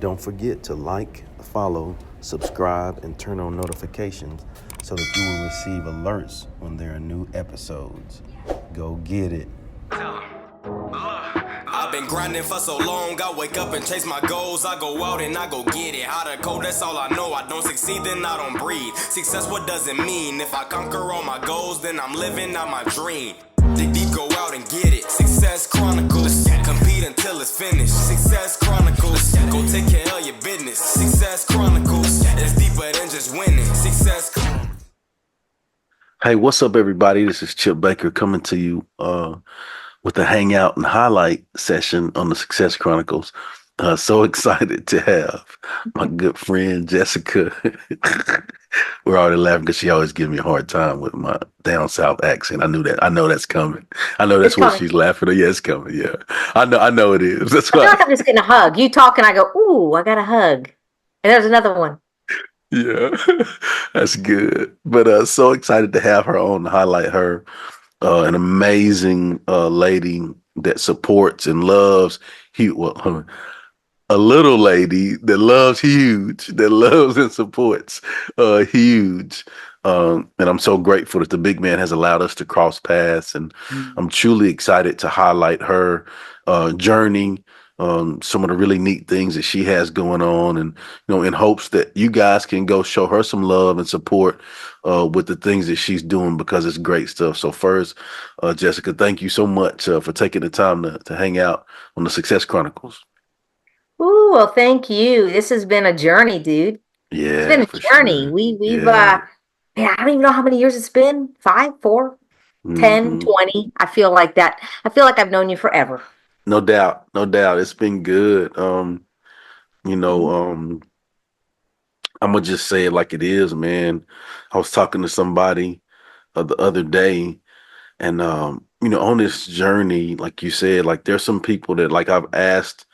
Don't forget to like, follow, subscribe, and turn on notifications so that you will receive alerts when there are new episodes. Go get it. I've been grinding for so long, I wake up and chase my goals. I go out and I go get it. How to code, that's all I know. I don't succeed, then I don't breathe. Success, what does it mean? If I conquer all my goals, then I'm living out my dream. Dig deep, go out and get it. Success Chronicles, compete until it's finished. Success Chronicles, go take care of your business. Success Chronicles, it's deeper than just winning. Success Chronicles. Hey, what's up, everybody? This is Chip Baker coming to you with the Hangout and Highlight session on the Success Chronicles. So excited to have my good friend Jessica. We're already laughing because she always gives me a hard time with my down south accent. I knew that. I know that's coming. I know that's It's what coming. she's laughing at. Yeah, it's coming. Yeah, I know. I know it is. That's I feel why. like I'm just getting a hug. You talk and I go, ooh, I got a hug. And there's another one. Yeah, that's good. But so excited to have her on to highlight her, an amazing lady that supports and loves. Well, a little lady that loves huge, that loves and supports huge. And I'm so grateful that the big man has allowed us to cross paths. And I'm truly excited to highlight her journey, some of the really neat things that she has going on, and in hopes that you guys can go show her some love and support with the things that she's doing, because it's great stuff. So first, Jessica, thank you so much for taking the time to hang out on the Success Chronicles. Ooh, well, thank you. This has been a journey, dude. It's been Yeah, a for journey. sure. We've Yeah. man, I don't even know how many years it's been. 5, 4, 10, hmm 20. I feel like that. I feel like I've known you forever. No doubt. No doubt. It's been good. You know, Mhm. I'm gonna just say it like it is, man. I was talking to somebody the other day, and on this journey, like you said, like there's some people that like I've asked,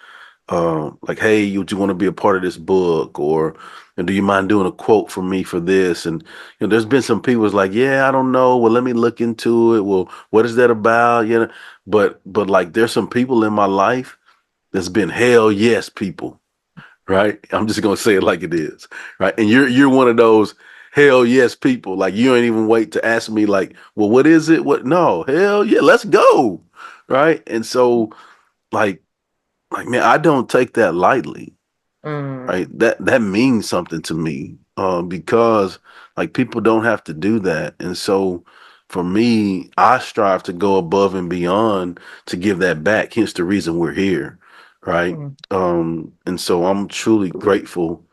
like, hey, would you want to be a part of this book, or do you mind doing a quote for me for this? And there's been some people who's like, yeah, I don't know. Well, let me look into it. Well, what is that about? But like there's some people in my life that's been hell yes people, right? I'm just gonna say it like it is, right? And you're one of those hell yes people. Like you ain't even wait to ask me, like, well, what is it? What? No, hell yeah, let's go, right? And so like man, I don't take that lightly, Mm. right? That means something to me, because like people don't have to do that, and so for me, I strive to go above and beyond to give that back. Hence the reason we're here, right? Mm. And so I'm truly grateful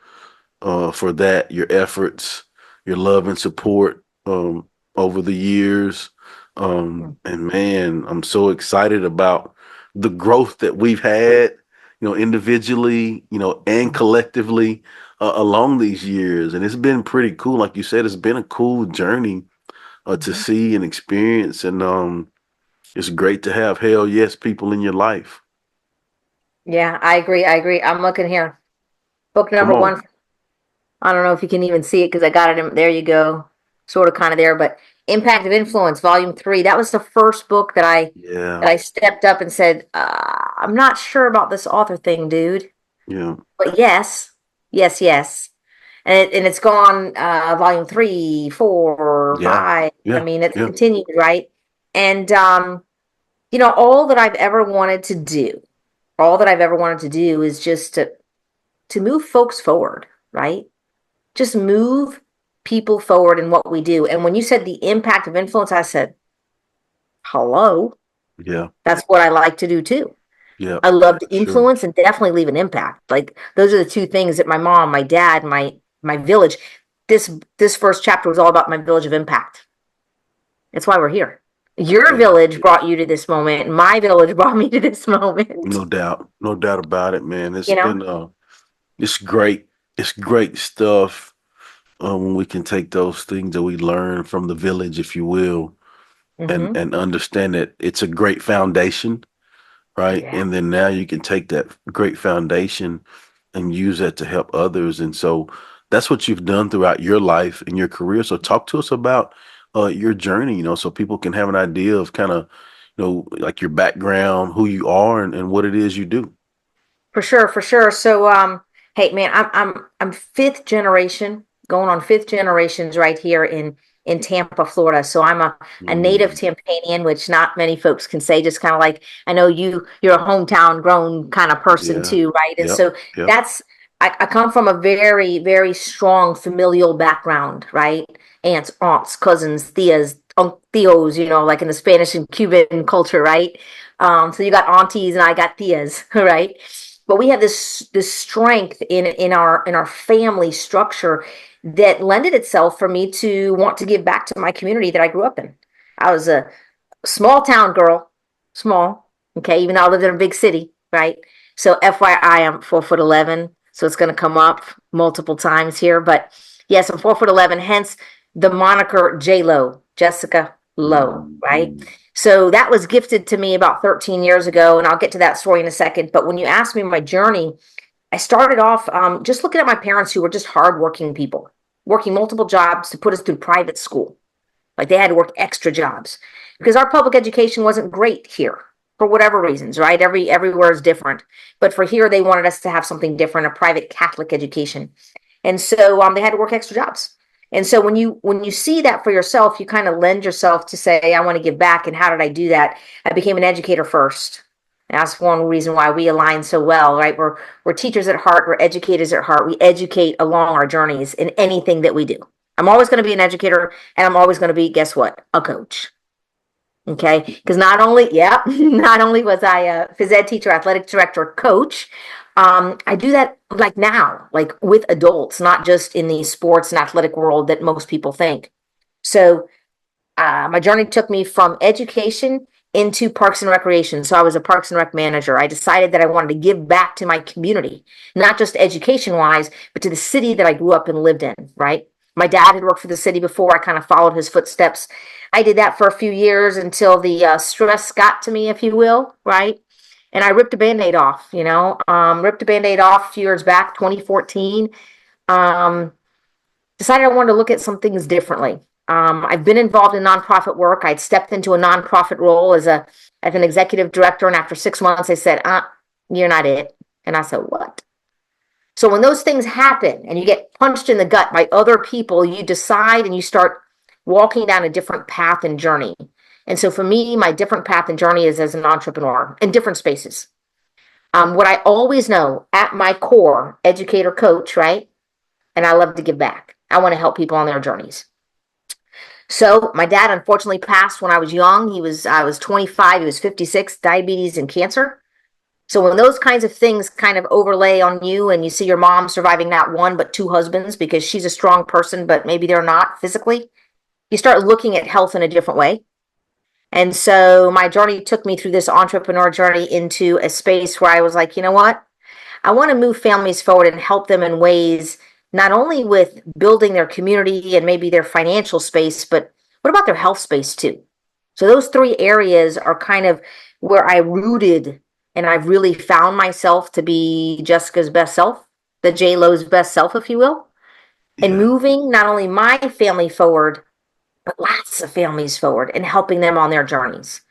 for that, your efforts, your love and support over the years. Mm. And man, I'm so excited about the growth that we've had, individually, and Mm. collectively along these years. And it's been pretty cool. Like you said, it's been a cool journey to Mhm. see and experience. And it's great to have hell yes people in your life. Yeah, I agree. I agree. I'm looking here. Book Come number on. one. I don't know if you can even see it because I got it in, there you go. Sort of kind of there, but Impact of Influence, Volume 3. That was the first book that Yeah. I stepped up and said, I'm not sure about this author thing, dude. Yeah. But yes, yes, yes. And it's gone volume 3, 4, Yeah. 5. I Yeah. mean, it's Yeah. continued, right? And all that I've ever wanted to do, all that I've ever wanted to do is just to move folks forward, right? Just move people forward in what we do. And when you said the impact of influence, I said, hello, Yeah. that's what I like to do too. Yeah. I love to Sure. influence and definitely leave an impact. Like those are the two things that my mom, my dad, my village. This first chapter was all about my village of impact. That's why we're here. Your Yeah. village brought you to this moment. My village brought me to this moment. No doubt. No doubt about it, man. It's You know? been it's great. It's great stuff when we can take those things that we learn from the village, if you will, and Mm-hmm. and understand that it's a great foundation, right? Yeah, And then now you can take that great foundation and use that to help others. And so that's what you've done throughout your life and your career. So talk to us about your journey, so people can have an idea of kind of, like your background, who you are, and what it is you do. for sure, for sure. So, Hey man, I'm fifth generation, going on fifth generations right here in Tampa, Florida. So I'm a native Mm, Tampanian, which not many folks can say. Just kind of like I know you're a hometown grown kind of person yeah. too, right? And Yep. so Yep. that's I come from a very, very strong familial background, right? Aunts, cousins, tias, tios, like in the Spanish and Cuban culture, right? So you got aunties and I got tias, right? But we have this strength in our family structure that lended itself for me to want to give back to my community that I grew up in. I was a small town girl, small, okay, even though I lived in a big city, right? So FYI, I'm 4'11", so it's going to come up multiple times here. But yes, I'm 4'11", hence the moniker J Lo, Jessica Lowe, right? Mhm. So that was gifted to me about 13 years ago, and I'll get to that story in a second. But when you ask me my journey, I started off just looking at my parents who were just hardworking people, working multiple jobs to put us through private school. Like they had to work extra jobs because our public education wasn't great here for whatever reasons, right? Everywhere is different, but for here they wanted us to have something different, a private Catholic education, and so they had to work extra jobs. And so when you see that for yourself, you kind of lend yourself to say, I want to give back. And how did I do that? I became an educator first. And that's one reason why we align so well, right? We're teachers at heart, we're educators at heart. We educate along our journeys in anything that we do. I'm always going to be an educator, and I'm always going to be, guess what? A coach. Okay. Because not only, yeah, not only was I a phys ed teacher, athletic director, coach, I do that like now, like with adults, not just in the sports and athletic world that most people think. So my journey took me from education into parks and recreation. So I was a parks and rec manager. I decided that I wanted to give back to my community, not just education wise, but to the city that I grew up and lived in, right? My dad had worked for the city before. I kind of followed his footsteps. I did that for a few years until the stress got to me, if you will, right? And I ripped a band-aid off, ripped a band-aid off a few years back, 2014. Um, Decided I wanted to look at some things differently. I've been involved in nonprofit work. I'd stepped into a nonprofit role as an executive director, and after 6 months, they said, you're not it." And I said, "What?" So when those things happen and you get punched in the gut by other people, you decide and you start walking down a different path and journey. And so for me, my different path and journey is as an entrepreneur in different spaces. What I always know at my core, educator, coach, right? And I love to give back. I want to help people on their journeys. So my dad unfortunately passed when I was young. I was 25, he was 56, diabetes and cancer. So when those kinds of things kind of overlay on you and you see your mom surviving not one but two husbands because she's a strong person but maybe they're not physically, you start looking at health in a different way. And so my journey took me through this entrepreneur journey into a space where I was like, you know what? I want to move families forward and help them in ways not only with building their community and maybe their financial space, but what about their health space too? So those three areas are kind of where I rooted and I've really found myself to be Jessica's best self, the J Lo's best self, if you will, and Yeah. moving not only my family forward, but lots of families forward and helping them on their journeys.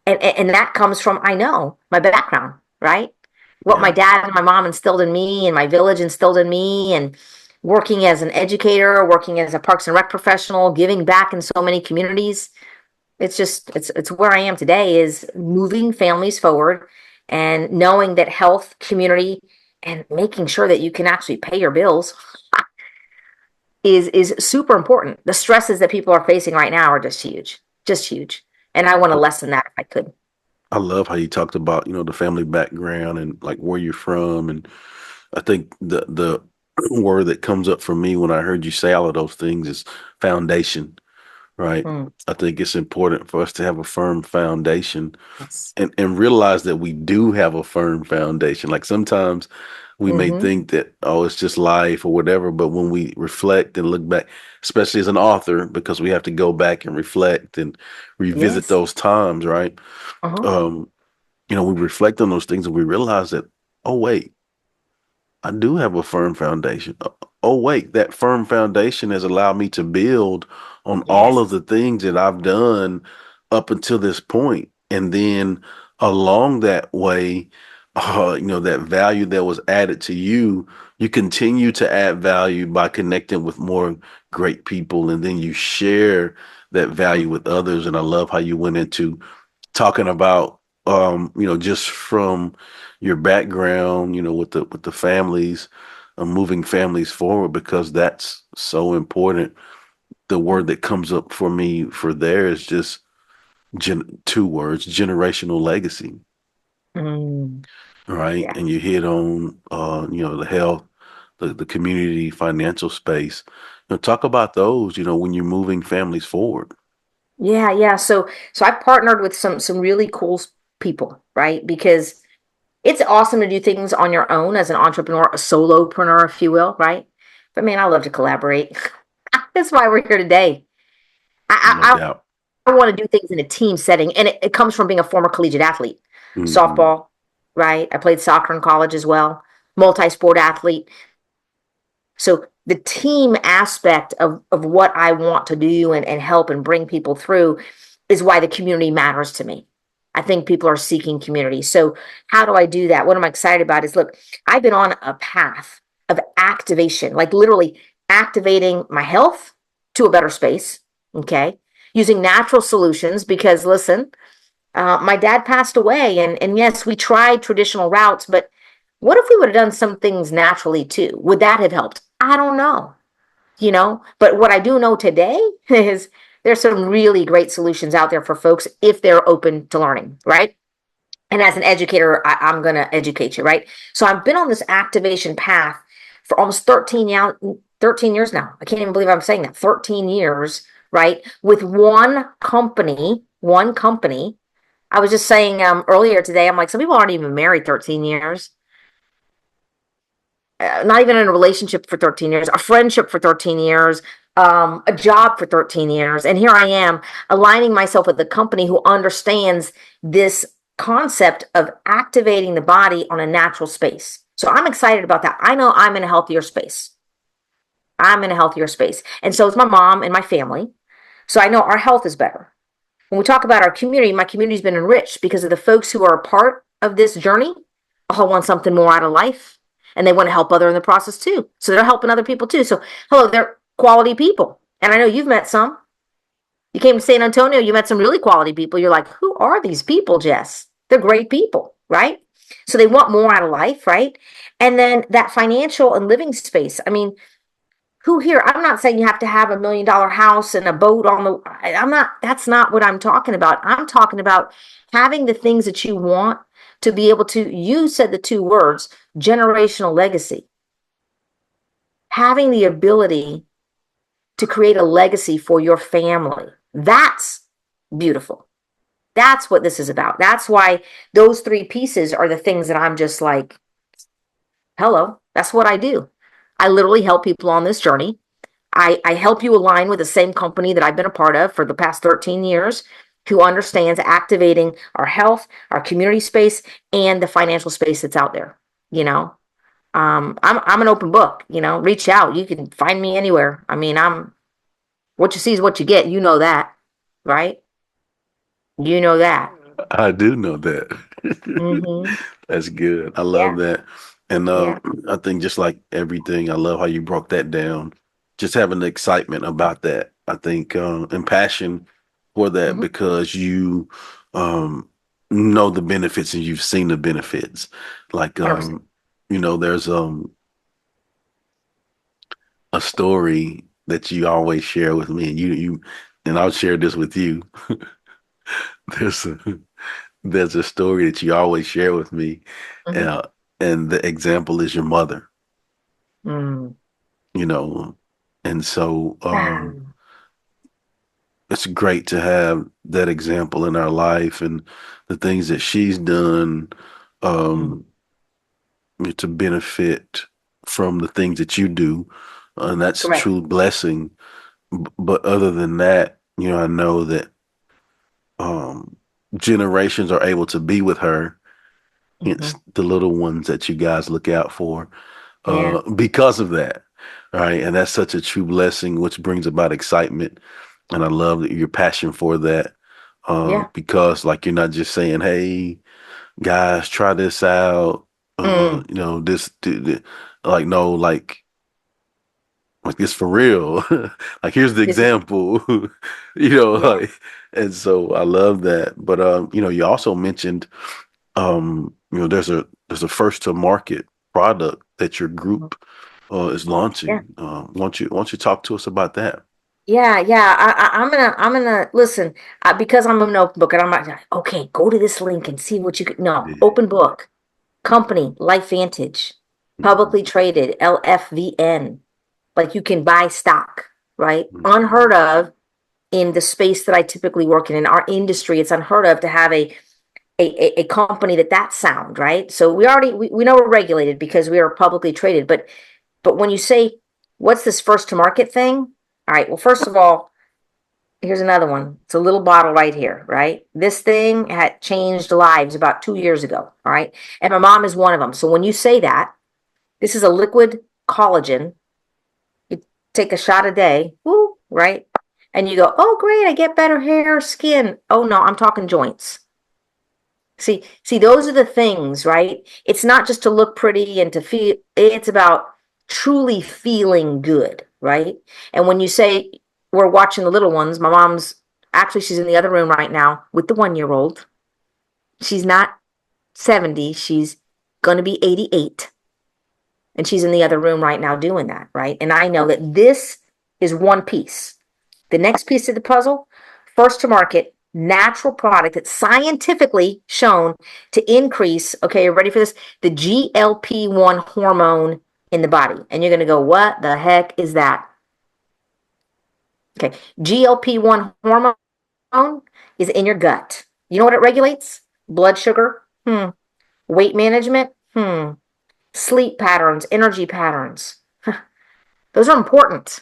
And that comes from, I know, my background, right? What my Yeah. dad and my mom instilled in me and my village instilled in me, and working as an educator, working as a parks and rec professional, giving back in so many communities. It's where I am today, is moving families forward and knowing that health, community, and making sure that you can actually pay your bills is super important. The stresses that people are facing right now are just huge. And I want to I, lessen that if I could. I love how you talked about, the family background and like where you're from. And I think the word that comes up for me when I heard you say all of those things is foundation, right? Mm, I think it's important for us to have a firm foundation yes. and realize that we do have a firm foundation. Like sometimes we may Mm-hmm. think that, oh, it's just life or whatever, but when we reflect and look back, especially as an author, because we have to go back and reflect and revisit Yes. those times, right? Uh-huh. Um, we reflect on those things and we realize that, oh, wait, I do have a firm foundation. Oh, wait, that firm foundation has allowed me to build on all of Yes. the things that I've done up until this point. And then along that way, that value that was added to you, you continue to add value by connecting with more great people, and then you share that value with others. And I love how you went into talking about, just from your background, with the families, moving families forward, because that's so important. The word that comes up for me for there is just two words: generational legacy. Mm, Right. yeah. And you hit on, the health, the community, financial space. Talk about those, when you're moving families forward. Yeah, yeah. So I partnered with some really cool people, right? Because it's awesome to do things on your own as an entrepreneur, a solopreneur, if you will, right? But man, I love to collaborate. That's why we're here today. No I, doubt. I want to do things in a team setting, and it comes from being a former collegiate athlete, Hmm. softball, right? I played soccer in college as well, multi-sport athlete. So the team aspect of what I want to do and help and bring people through is why the community matters to me. I think people are seeking community. So how do I do that? What I'm excited about is, look, I've been on a path of activation, like literally activating my health to a better space. Okay. Using natural solutions because listen, my dad passed away, and yes, we tried traditional routes, but what if we would have done some things naturally too? Would that have helped? I don't know, But what I do know today is there's some really great solutions out there for folks if they're open to learning, right? And as an educator, I'm going to educate you, right? So I've been on this activation path for almost 13 years now. I can't even believe I'm saying that. 13 years, right? With one company. I was just saying earlier today, I'm like, some people aren't even married 13 years, not even in a relationship for 13 years, a friendship for 13 years, a job for 13 years. And here I am aligning myself with a company who understands this concept of activating the body on a natural space. So I'm excited about that. I know I'm in a healthier space. I'm in a healthier space. And so is my mom and my family. So I know our health is better. When we talk about our community, my community's been enriched because of the folks who are a part of this journey all want something more out of life, and they want to help other in the process too. So they're helping other people too. So hello, they're quality people. And I know you've met some. You came to San Antonio, you met some really quality people. You're like, who are these people, Jess? They're great people, right? So they want more out of life, right? And then that financial and living space. I mean, who here, I'm not saying you have to have $1 million house and a boat on the, I'm not, that's not what I'm talking about. I'm talking about having the things that you want to be able to, you said the two words, generational legacy, having the ability to create a legacy for your family. That's beautiful. That's what this is about. That's why those three pieces are the things that I'm just like, hello, that's what I do. I literally help people on this journey. I help you align with the same company that I've been a part of for the past 13 years, who understands activating our health, our community space, and the financial space that's out there. You know, I'm an open book. Reach out. You can find me anywhere. I mean, I'm what you see is what you get. You know that, right? You know that. I do know that. Mm-hmm. That's good. I love Yeah. that. And Yeah. I think just like everything, I love how you broke that down. Just having the excitement about that. I think, and passion for that, Mm-hmm. because you um, know the benefits and you've seen the benefits. Like, 100%. there's a story that you always share with me, and and I'll share this with you. There's a there's a story that you always share with me, Mm-hmm. uh, and the example is your mother. Mm. You know, and so Ah. it's great to have that example in our life, and the things that she's done, Mm. um, to benefit from the things that you do, and that's a Correct. true blessing. But other than that, I know that um, generations are able to be with her, Mm-hmm. hence the little ones that you guys look out for, Yeah. because of that, right? And that's such a true blessing, which brings about excitement. And I love that your passion for that, Yeah. because like you're not just saying, "Hey, guys, try this out. Mm, Like, no, like it's for real. Like, here's the this is, example, yeah, like, and so I love that. But you also mentioned, there's a first to market product that your mhm, group is yeah. launching. Why don't you talk to us about that? Yeah, yeah. I'm gonna listen because I'm an open book, and I'm like, okay, go to this link and see what you could. No, Yeah. open book company, Life Vantage, Mhm. publicly traded, LFVN. Like you can buy stock, right? Mhm. Unheard of in the space that I typically work in our industry. It's unheard of to have a company that sound, right? So we know we're regulated because we are publicly traded, but when you say what's this first to market thing? All right, well, first of all, here's another one. It's a little bottle right here, right? This thing had changed lives about 2 years ago, all right? And my mom is one of them. So when you say that, this is a liquid collagen. You take a shot a day, woo, right? And you go, oh, great, I get better hair, skin. Oh, no, I'm talking joints. See, those are the things, right? It's not just to look pretty and to feel, it's about truly feeling good, right? And when you say we're watching the little ones, my mom's actually, she's in the other room right now with the 1 year old. She's not 70, she's going to be 88. And she's in the other room right now doing that, right? And I know that this is one piece. The next piece of the puzzle, first to market, natural product that's scientifically shown to increase, okay, you ready for this? The GLP-1 hormone in the body. And you're going to go, what the heck is that? Okay, GLP-1 hormone is in your gut. You know what it regulates? Blood sugar, weight management, sleep patterns, energy patterns. Those are important.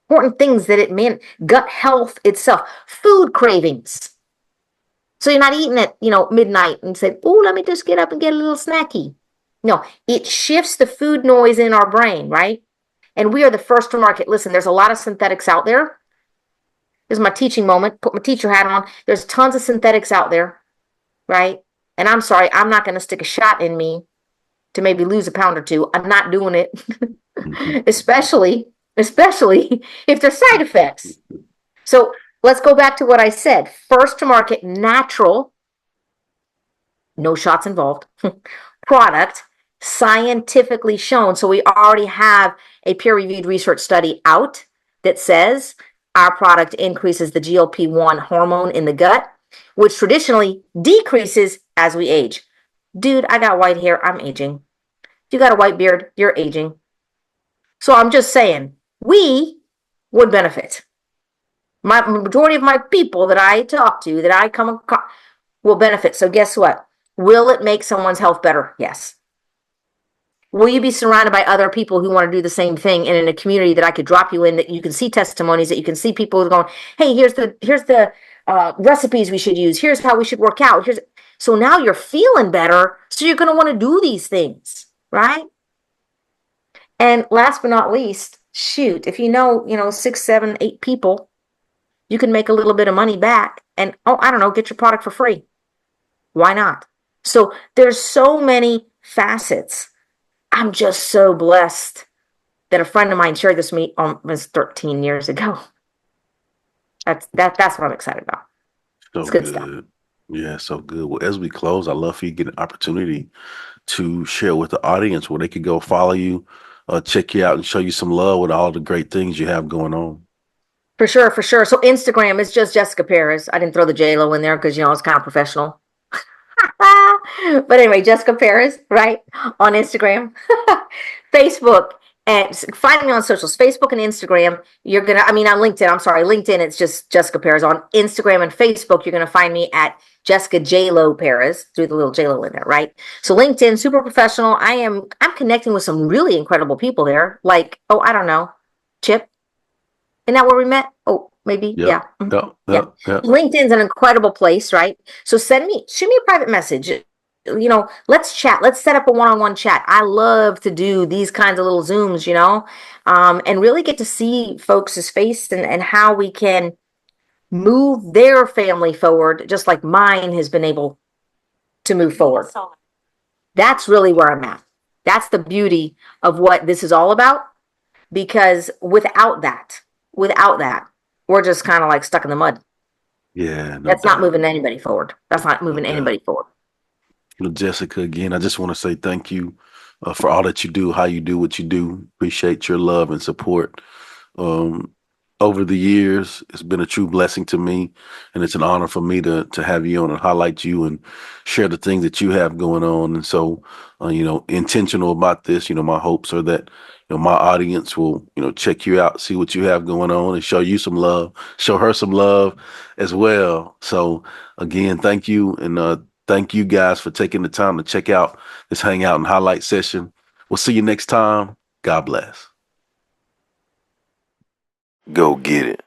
Important things that it meant. Gut health itself, food cravings. So you're not eating at, midnight and say, oh, let me just get up and get a little snacky. No, it shifts the food noise in our brain, right? And we are the first to market. Listen, there's a lot of synthetics out there. This is my teaching moment. Put my teacher hat on. There's tons of synthetics out there, right? And I'm sorry, I'm not going to stick a shot in me to maybe lose a pound or two. I'm not doing it, Mhm. especially if there's side effects. So let's go back to what I said. First to market, natural, no shots involved, product, scientifically shown. So we already have a peer reviewed research study out that says our product increases the GLP-1 hormone in the gut, which traditionally decreases as we age. Dude, I got white hair. I'm aging. You got a white beard. You're aging. So I'm just saying, we would benefit. My majority of my people that I talk to, that I come across, will benefit. So guess what? Will it make someone's health better? Yes. Will you be surrounded by other people who want to do the same thing and in a community that I could drop you in, that you can see testimonies, that you can see people going, hey, here's the recipes we should use. Here's how we should work out. So now you're feeling better. So you're going to want to do these things, right? And last but not least, shoot, if six, seven, eight people, you can make a little bit of money back and, oh, I don't know, get your product for free. Why not? So there's so many facets. I'm just so blessed that a friend of mine shared this with me almost 13 years ago. That's what I'm excited about. It's So good stuff. good. Yeah, so good. Well, as we close, I'd love for you to get an opportunity to share with the audience where they could go follow you, check you out, and show you some love with all the great things you have going on. For sure, for sure. So Instagram is just Jessica Perez. I didn't throw the J Lo in there because it's kind of professional. But anyway, Jessica Perez, right? On Instagram, Facebook, and find me on socials, Facebook and Instagram. On LinkedIn, I'm sorry, LinkedIn, it's just Jessica Perez. On Instagram and Facebook, you're going to find me at Jessica J Lo Perez, through the little J Lo in there, right? So LinkedIn, super professional. I'm connecting with some really incredible people there. Like, oh, I don't know, Chip. Isn't that where we met? Oh, maybe. Yep. Yeah. Mhm. Yep. Yeah. Yep. Yep. LinkedIn's an incredible place, right? So shoot me a private message. Let's chat. Let's set up a one-on-one chat. I love to do these kinds of little Zooms, and really get to see folks' face and how we can move their family forward, just like mine has been able to move forward. That's really where I'm at. That's the beauty of what this is all about. Because without that, we're just kind of like stuck in the mud. Yeah, no That's not doubt. moving anybody forward. That's not No moving doubt. anybody forward. Well, Jessica, again, I just want to say thank you for all that you do, how you do what you do. Appreciate your love and support. Um, Over the years, it's been a true blessing to me, and it's an honor for me to have you on and highlight you and share the things that you have going on. And so, intentional about this. My hopes are that my audience will check you out, see what you have going on, and show you some love, show her some love as well. So, again, thank you, and thank you guys for taking the time to check out this Hangout and Highlight session. We'll see you next time. God bless. Go get it.